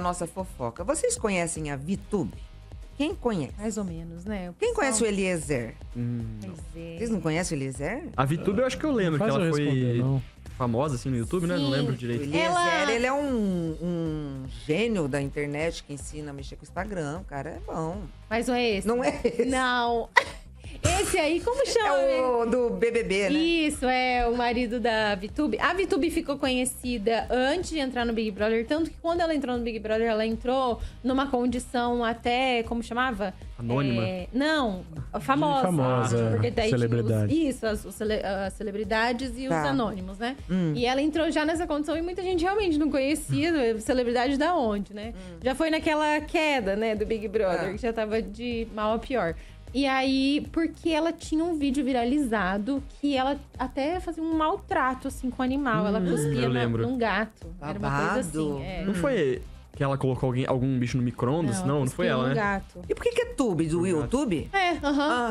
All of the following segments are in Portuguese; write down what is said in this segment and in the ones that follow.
nossa fofoca. Vocês conhecem a VTube? Quem conhece? Mais ou menos, né? Quem conhece o Eliezer? Vocês não conhecem o Eliezer? A VTube eu acho que eu lembro, que ela foi famosa assim no YouTube, né? Não lembro direito. O Eliezer, ele é um gênio da internet que ensina a mexer com o Instagram. O cara é bom. Mas não é esse? Não é esse. Não. Esse aí, como chama? É o do BBB, né? Isso, é o marido da VTube. A VTube ficou conhecida antes de entrar no Big Brother, tanto que quando ela entrou no Big Brother, ela entrou numa condição até, como chamava? Anônima? Não, famosa. Famosa, porque daí celebridade. Isso, as celebridades e os anônimos, né? E ela entrou já nessa condição e muita gente realmente não conhecia celebridade da onde, né? Já foi naquela queda, né, do Big Brother, que já tava de mal a pior. E aí, porque ela tinha um vídeo viralizado que ela até fazia um maltrato, assim, com o animal. Ela cuspia num gato. Era uma coisa assim. Não foi que ela colocou algum bicho no micro-ondas? Não foi ela, né? Gato. E por que é tube? Do YouTube?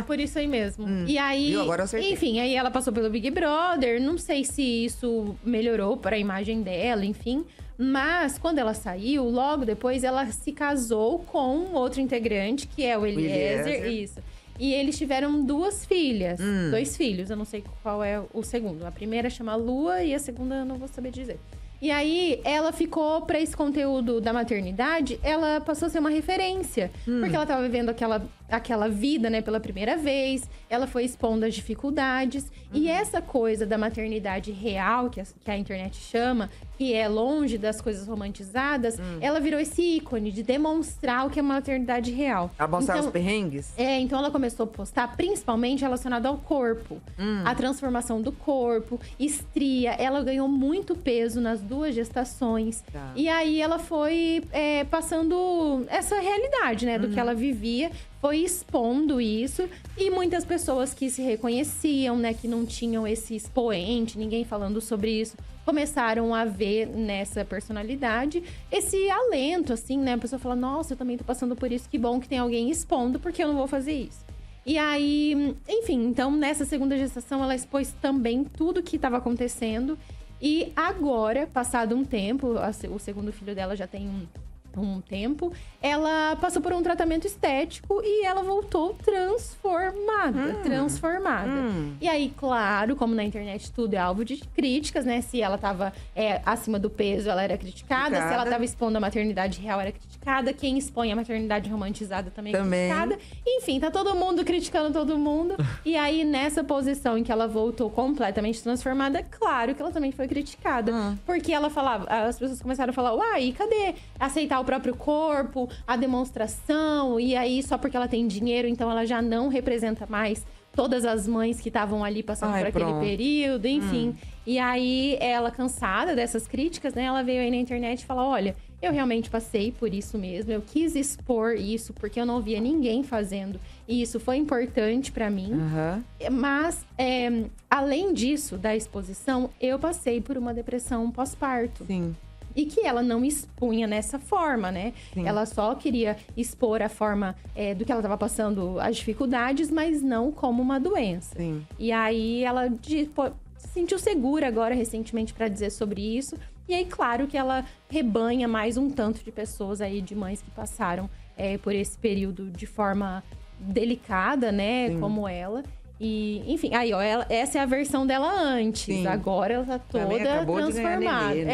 Por isso aí mesmo. E aí, Viu? Agora eu acertei. enfim, aí ela passou pelo Big Brother. Não sei se isso melhorou para a imagem dela, enfim. Mas, quando ela saiu, logo depois, ela se casou com outro integrante, que é o Eliezer. Isso. E eles tiveram 2 filhas. 2 filhos, eu não sei qual é o segundo. A primeira chama Lua e a segunda eu não vou saber dizer. E aí, ela ficou, pra esse conteúdo da maternidade, ela passou a ser uma referência. Porque ela tava vivendo aquela vida, né, pela primeira vez. Ela foi expondo as dificuldades. E essa coisa da maternidade real, que a internet chama, que é longe das coisas romantizadas, ela virou esse ícone de demonstrar o que é uma maternidade real. Ela mostrar os perrengues? Então ela começou a postar principalmente relacionado ao corpo. A transformação do corpo, estria. Ela ganhou muito peso nas 2 gestações. Tá. E aí ela foi passando essa realidade, né, do que ela vivia. Foi expondo isso. E muitas pessoas que se reconheciam, né, que não tinham esse expoente, ninguém falando sobre isso, começaram a ver nessa personalidade esse alento, assim, né? A pessoa fala, nossa, eu também tô passando por isso, que bom que tem alguém expondo, porque eu não vou fazer isso. E aí, enfim, então nessa segunda gestação ela expôs também tudo que estava acontecendo. E agora, passado um tempo, o segundo filho dela já tem um tempo, ela passou por um tratamento estético e ela voltou transformada. E aí, claro, como na internet tudo é alvo de críticas, né? Se ela tava acima do peso, ela era criticada. Se ela tava expondo a maternidade real, era criticada. Quem expõe a maternidade romantizada também é criticada. Enfim, tá todo mundo criticando todo mundo. E aí, nessa posição em que ela voltou completamente transformada, claro que ela também foi criticada. Porque ela falava, as pessoas começaram a falar, uai, cadê aceitar o próprio corpo, a demonstração, e aí só porque ela tem dinheiro, então ela já não representa mais todas as mães que estavam ali passando por aquele período, enfim. E aí, ela, cansada dessas críticas, né, ela veio aí na internet e falou, olha, eu realmente passei por isso mesmo, eu quis expor isso, porque eu não via ninguém fazendo, e isso foi importante pra mim. Mas, além disso, da exposição, eu passei por uma depressão pós-parto. Sim. E que ela não expunha nessa forma, né? Sim. Ela só queria expor a forma do que ela estava passando, as dificuldades, mas não como uma doença. Sim. E aí ela se sentiu segura agora, recentemente, para dizer sobre isso. E aí, claro que ela rebanha mais um tanto de pessoas aí, de mães que passaram por esse período de forma delicada, né? Sim. Como ela. E, enfim, aí, ó, essa é a versão dela antes. Sim. Agora ela tá toda transformada. Nenê,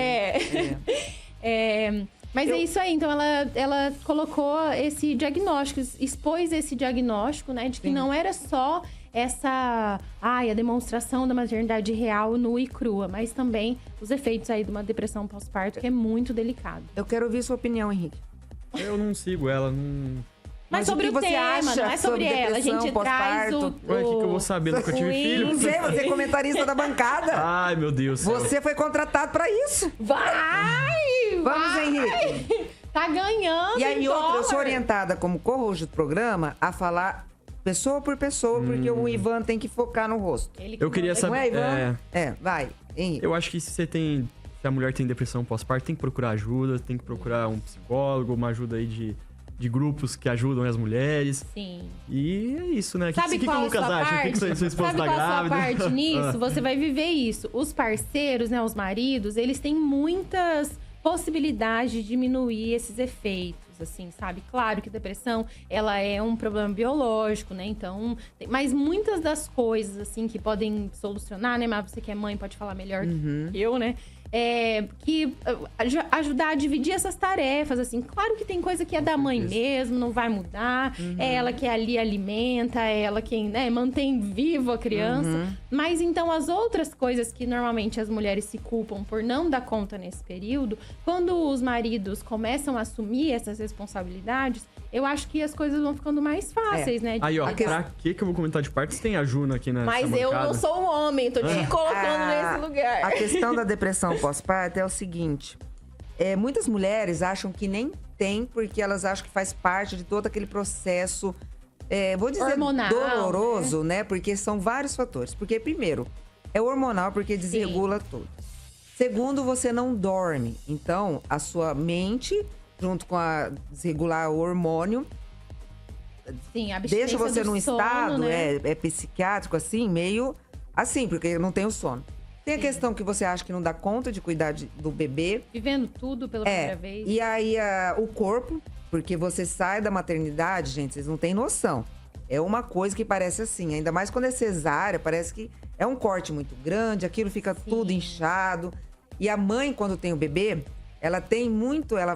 né? Mas é isso aí. Então, ela colocou esse diagnóstico, expôs esse diagnóstico, né? De que não era só a demonstração da maternidade real, nua e crua, mas também os efeitos aí de uma depressão pós-parto, que é muito delicado. Eu quero ouvir sua opinião, Henrique. Eu não sigo ela, não... Mas sobre o tema, não é sobre ela. A gente traz o... Ué, o que eu vou saber? Nunca tive filho. Não sei, você é comentarista da bancada. Ai, meu Deus. Você foi contratado pra isso. Vamos, Henrique. Tá ganhando. E aí, outra, eu sou orientada como co-host do programa a falar pessoa por pessoa, porque o Ivan tem que focar no rosto. Eu queria saber... Não é, Ivan? Vai, Henrique. Eu acho que se a mulher tem depressão pós-parto, tem que procurar ajuda, tem que procurar um psicólogo, uma ajuda aí de grupos que ajudam as mulheres. Sim. E é isso, né? Sabe qual o Lucas acha? O que sua esposa tá grávida? Sabe qual a sua parte nisso? Você vai viver isso. Os parceiros, né, os maridos, eles têm muitas possibilidade de diminuir esses efeitos, assim, sabe? Claro que a depressão, ela é um problema biológico, né? Então, mas muitas das coisas, assim, que podem solucionar, né? Mas você que é mãe pode falar melhor que eu, né? Que ajudar a dividir essas tarefas, assim. Claro que tem coisa que é da mãe mesmo, não vai mudar. É ela que ali alimenta, é ela quem, né, mantém viva a criança. Mas então as outras coisas que normalmente as mulheres se culpam por não dar conta nesse período, quando os maridos começam a assumir essas responsabilidades, eu acho que as coisas vão ficando mais fáceis, né? Aí, ó, pra que eu vou comentar de partes? Tem a Juna aqui nessa Mas eu não sou um homem, tô te colocando nesse lugar. A questão da depressão pós-parto é o seguinte. Muitas mulheres acham que nem tem, porque elas acham que faz parte de todo aquele processo, vou dizer, hormonal, doloroso, né? Porque são vários fatores. Porque, primeiro, é hormonal, porque desregula tudo. Segundo, você não dorme. Então, a sua mente, junto com a desregular o hormônio, deixa você num estado, né? Psiquiátrico, assim, meio assim, porque não tem o sono. Tem a questão que você acha que não dá conta de cuidar do bebê. Vivendo tudo pela primeira vez. E aí, o corpo, porque você sai da maternidade, gente, vocês não têm noção. É uma coisa que parece assim, ainda mais quando é cesárea, parece que é um corte muito grande, aquilo fica tudo inchado. E a mãe, quando tem o bebê, ela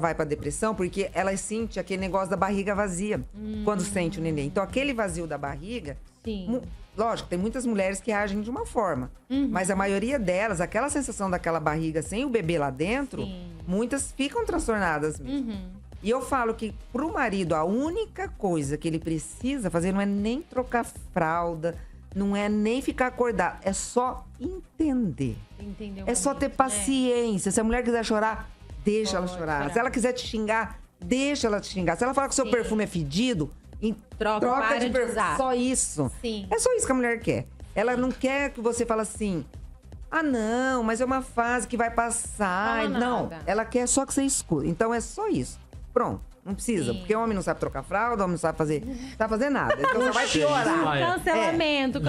vai pra depressão, porque ela sente aquele negócio da barriga vazia, quando sente o neném. Então, aquele vazio da barriga... Lógico, tem muitas mulheres que agem de uma forma. Mas a maioria delas, aquela sensação daquela barriga sem o bebê lá dentro, muitas ficam transtornadas mesmo. E eu falo que pro marido, a única coisa que ele precisa fazer não é nem trocar fralda, não é nem ficar acordado, é só entender. É só ter paciência. Se a mulher quiser chorar, deixa ela chorar. Se ela quiser te xingar, deixa ela te xingar. Se ela falar que o seu perfume é fedido, troca de perfume. Só isso. É só isso que a mulher quer. Ela não quer que você fale assim, não, mas é uma fase que vai passar. Não, ela quer só que você escute. Então é só isso. Pronto. Não precisa, porque o homem não sabe trocar fralda, o homem não sabe fazer nada. Então só vai piorar. Cancelamento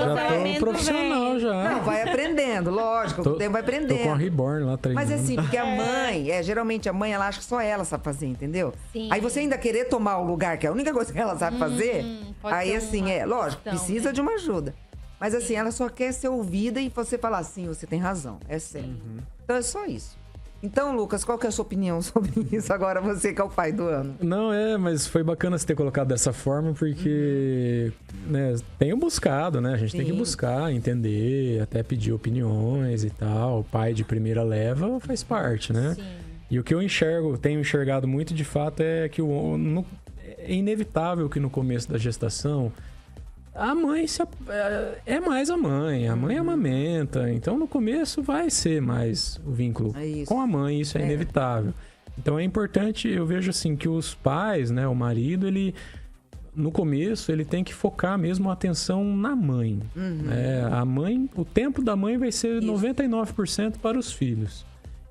profissional já. Não, vai aprendendo, lógico, o tempo vai aprendendo. Tô com a Reborn lá treinando. Mas assim, porque a mãe, geralmente a mãe, ela acha que só ela sabe fazer, entendeu? Aí você ainda querer tomar o lugar, que é a única coisa que ela sabe fazer, aí assim, lógico, precisa de uma ajuda. Mas assim, ela só quer ser ouvida e você falar assim, você tem razão, é sério. Então é só isso. Então, Lucas, qual que é a sua opinião sobre isso? Agora você que é o pai do ano. Não, mas foi bacana você ter colocado dessa forma, porque né, tenho buscado, né? A gente tem que buscar, entender, até pedir opiniões e tal. O pai de primeira leva faz parte, né? E o que eu tenho enxergado muito de fato é que é inevitável que no começo da gestação a mãe é mais a mãe amamenta, então no começo vai ser mais o vínculo com a mãe, isso é inevitável. Então é importante, eu vejo assim, que os pais, né, o marido, ele no começo ele tem que focar mesmo a atenção na mãe. A mãe, o tempo da mãe vai ser 99% para os filhos.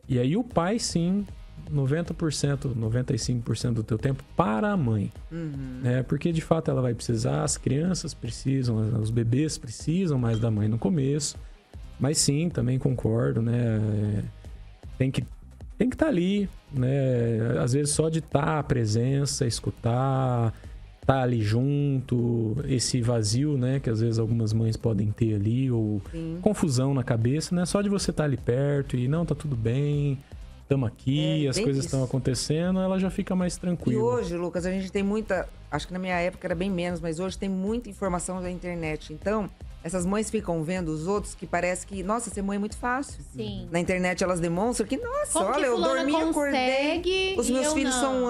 E aí o pai sim, 90%, 95% do teu tempo para a mãe. Porque de fato ela vai precisar, as crianças precisam, os bebês precisam mais da mãe no começo. Mas sim, também concordo, né? Tem que estar ali, né? Às vezes só de estar a presença, escutar, estar ali junto, esse vazio, né? Que às vezes algumas mães podem ter ali, ou confusão na cabeça, né? Só de você estar ali perto e não, tá tudo bem, estamos aqui, as coisas estão acontecendo, ela já fica mais tranquila. E hoje, Lucas, a gente tem muita... Acho que na minha época era bem menos, mas hoje tem muita informação da internet. Então, essas mães ficam vendo os outros que parece que, nossa, ser mãe é muito fácil. Na internet elas demonstram que, nossa, como olha, eu dormi, acordei, os meus filhos são...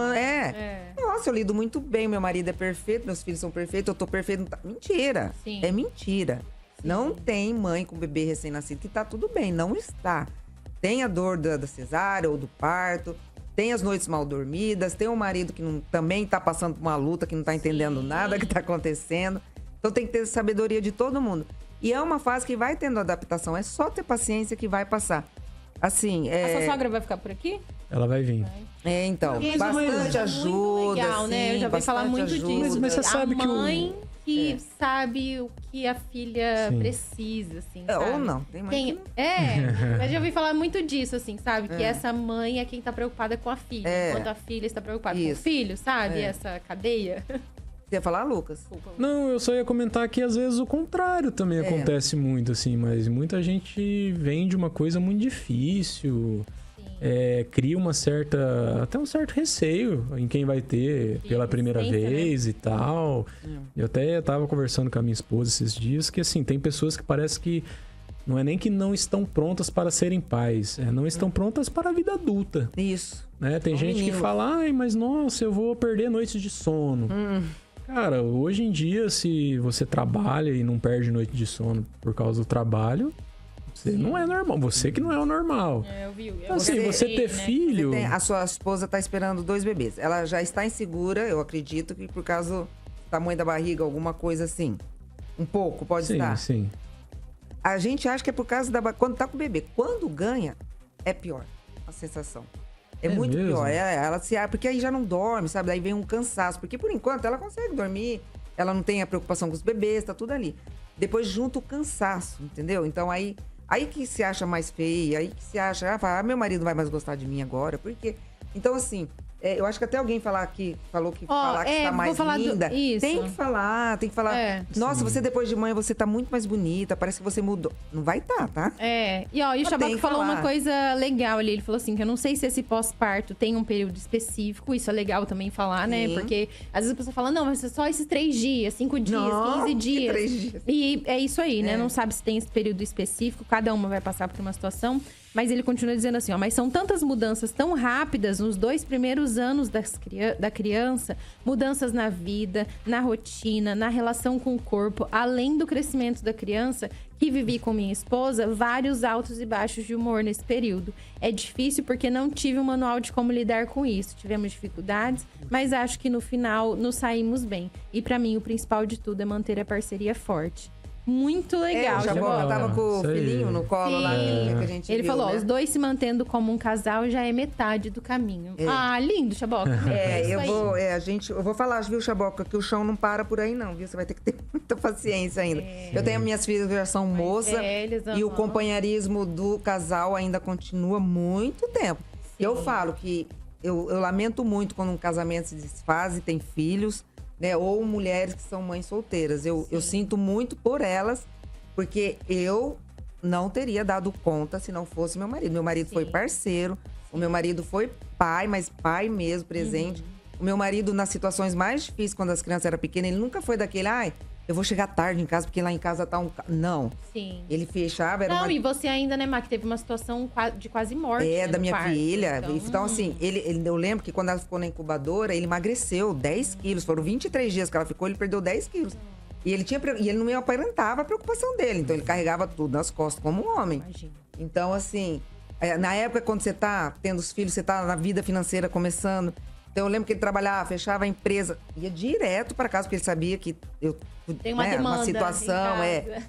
Nossa, eu lido muito bem, meu marido é perfeito, meus filhos são perfeitos, eu tô perfeito. Mentira, é mentira. Não tem mãe com bebê recém-nascido que tá tudo bem, não está. Tem a dor da cesárea ou do parto, tem as noites mal dormidas, tem um marido que também tá passando por uma luta, que não tá entendendo nada que tá acontecendo. Então tem que ter sabedoria de todo mundo. E é uma fase que vai tendo adaptação, é só ter paciência que vai passar. Assim, A sua sogra vai ficar por aqui? Ela vai vir. Então, bastante ajuda. Muito legal, né? Eu já ouvi falar muito disso. Mas você sabe que que sabe o que a filha Sim. precisa, assim, sabe? Ou não, tem mãe que não. Eu já ouvi falar muito disso, assim, sabe? Que essa mãe é quem tá preocupada com a filha, enquanto a filha está preocupada com o filho, sabe? Essa cadeia. Você ia falar, Lucas? Não, eu só ia comentar que às vezes o contrário também acontece muito, assim, mas muita gente vem de uma coisa muito difícil, cria até um certo receio em quem vai ter pela primeira vez, né? E tal. Eu até tava conversando com a minha esposa esses dias que, assim, tem pessoas que parece que não é nem que não estão prontas para serem pais, não estão prontas para a vida adulta. Isso. Né? Tem gente que fala, mas nossa, eu vou perder noites de sono. Cara, hoje em dia, se você trabalha e não perde noite de sono por causa do trabalho, você não é normal. Você que não é o normal. Eu vi. Então, assim, você ter filho... A sua esposa tá esperando 2 bebês. Ela já está insegura, eu acredito, que por causa do tamanho da barriga, alguma coisa assim. Um pouco, pode estar. Sim. A gente acha que é por causa da... Quando tá com o bebê. Quando ganha, é pior a sensação. É muito mesmo? pior. Ela se abre, porque aí já não dorme, sabe? Daí vem um cansaço. Porque por enquanto ela consegue dormir, ela não tem a preocupação com os bebês, tá tudo ali. Depois junta o cansaço, entendeu? Então aí que se acha mais feia, aí que se acha, meu marido vai mais gostar de mim agora. Porque. Então, assim, eu acho que até alguém falou que está mais linda. Tem que falar. Nossa, você depois de mãe, você tá muito mais bonita, parece que você mudou. Não vai tá? E o Chaboca falou uma coisa legal ali. Ele falou assim, que eu não sei se esse pós-parto tem um período específico. Isso é legal também falar, né? Porque às vezes a pessoa fala, não, mas é só esses 3 dias, 5 dias, 15 dias. 3 dias. E é isso aí, né? Não sabe se tem esse período específico. Cada uma vai passar por uma situação. Mas ele continua dizendo assim, mas são tantas mudanças tão rápidas nos 2 primeiros anos da criança, mudanças na vida, na rotina, na relação com o corpo, além do crescimento da criança, que vivi com minha esposa, vários altos e baixos de humor nesse período. É difícil porque não tive um manual de como lidar com isso. Tivemos dificuldades, mas acho que no final nos saímos bem. E pra mim, o principal de tudo é manter a parceria forte. Muito legal. O Chaboca tava com o filhinho no colo lá, que a gente Ele viu, falou, né? os 2 se mantendo como um casal já é metade do caminho. Ah, lindo, Chaboca. Eu vou falar, viu, Chaboca, que o chão não para por aí não, viu? Você vai ter que ter muita paciência ainda. Eu tenho minhas filhas que já são moça e o companheirismo do casal ainda continua muito tempo. Eu falo que eu lamento muito quando um casamento se desfaz e tem filhos, né? Ou mulheres que são mães solteiras. Eu sinto muito por elas, porque eu não teria dado conta se não fosse meu marido. Meu marido foi parceiro, o meu marido foi pai, mas pai mesmo, presente. O meu marido, nas situações mais difíceis, quando as crianças eram pequenas, ele nunca foi daquele, eu vou chegar tarde em casa, porque lá em casa tá um... Não. Sim. Ele fechava... E você ainda, né, Má, que teve uma situação de quase morte. Da minha parto, filha. Então assim, eu lembro que quando ela ficou na incubadora, ele emagreceu 10 quilos. Foram 23 dias que ela ficou, ele perdeu 10 quilos. E ele não me aparentava a preocupação dele. Então ele carregava tudo nas costas, como um homem. Imagina. Então assim, na época quando você tá tendo os filhos, você tá na vida financeira começando... Então, eu lembro que ele trabalhava, fechava a empresa, ia direto para casa, porque ele sabia que tem uma demanda, uma situação.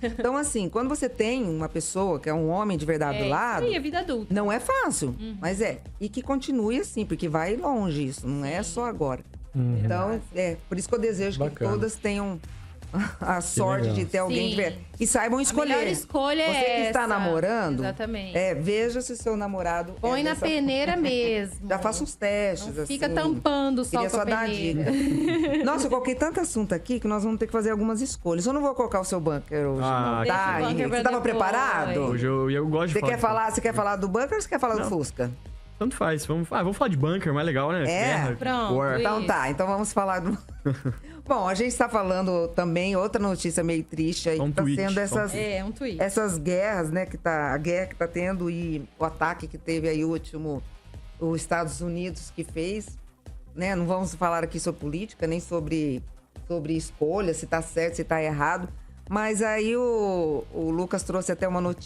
Então, assim, quando você tem uma pessoa que é um homem de verdade do lado... Isso aí, é vida adulta. Não é fácil, mas E que continue assim, porque vai longe isso, não é só agora. Então, por isso que eu desejo que todas tenham a sorte de ter alguém de verdade. E saibam escolher. A melhor escolha Você que está namorando, exatamente. Veja se o seu namorado... Põe na peneira mesmo. Já faça uns testes, não assim. Fica tampando só com a peneira. Nossa, eu coloquei tanto assunto aqui que nós vamos ter que fazer algumas escolhas. Eu não vou colocar o seu bunker hoje, não. Tá, você estava preparado? Hoje eu gosto de falar. Você quer falar do bunker ou você quer falar do Fusca? Tanto faz. Vamos falar de bunker, mais legal, né? Guerra, pronto. Então tá, então vamos falar do... Bom, a gente está falando também, outra notícia meio triste aí, que tá sendo essas guerras, né? A guerra que tá tendo e o ataque que teve aí o último, os Estados Unidos que fez, né? Não vamos falar aqui sobre política, nem sobre escolha, se tá certo, se tá errado. Mas aí o Lucas trouxe até uma notícia